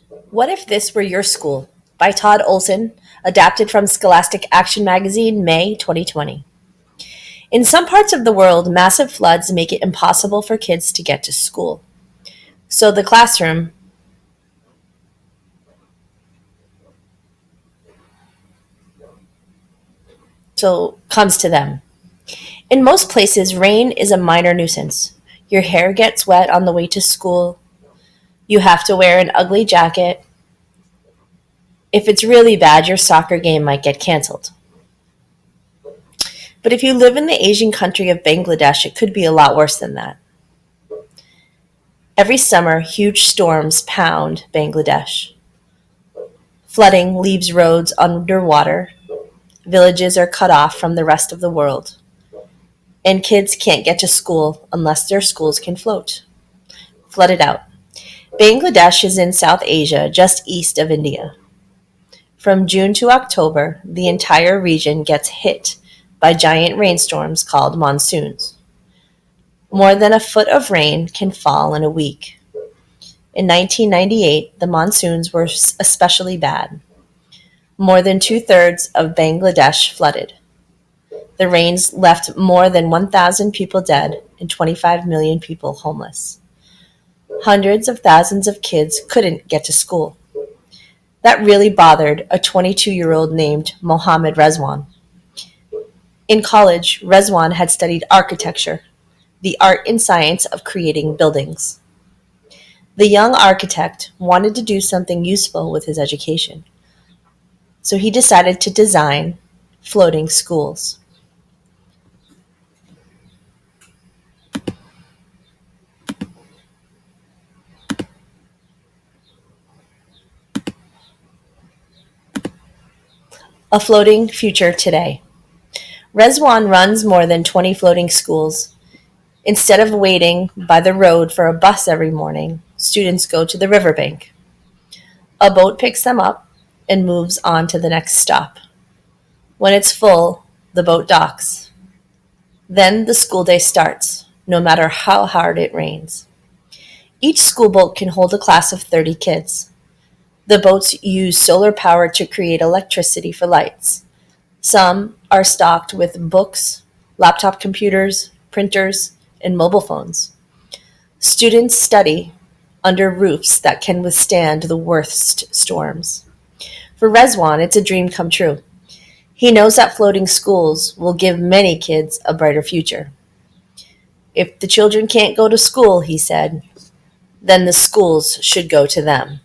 What If This Were Your School? By Todd Olson, adapted from Scholastic Action Magazine, May 2020. In some parts of the world, massive floods make it impossible for kids to get to school. So the classroom comes to them. In most places, rain is a minor nuisance. Your hair gets wet on the way to school. You have to wear an ugly jacket. If it's really bad, your soccer game might get canceled. But if you live in the Asian country of Bangladesh, it could be a lot worse than that. Every summer, huge storms pound Bangladesh. Flooding leaves roads underwater. Villages are cut off from the rest of the world. And kids can't get to school unless their schools can float. Flooded out. Bangladesh is in South Asia, just east of India. From June to October, the entire region gets hit by giant rainstorms called monsoons. More than a foot of rain can fall in a week. In 1998, the monsoons were especially bad. More than two-thirds of Bangladesh flooded. The rains left more than 1,000 people dead and 25 million people homeless. Hundreds of thousands of kids couldn't get to school. That really bothered a 22-year-old named Mohammed Rezwan. In college, Rezwan had studied architecture, the art and science of creating buildings. The young architect wanted to do something useful with his education, so he decided to design floating schools. A floating future today. Rezwan runs more than 20 floating schools. Instead of waiting by the road for a bus every morning, students go to the riverbank. A boat picks them up and moves on to the next stop. When it's full, the boat docks. Then the school day starts, no matter how hard it rains. Each school boat can hold a class of 30 kids. The boats use solar power to create electricity for lights. Some are stocked with books, laptop computers, printers, and mobile phones. Students study under roofs that can withstand the worst storms. For Rezwan, it's a dream come true. He knows that floating schools will give many kids a brighter future. If the children can't go to school, he said, then the schools should go to them.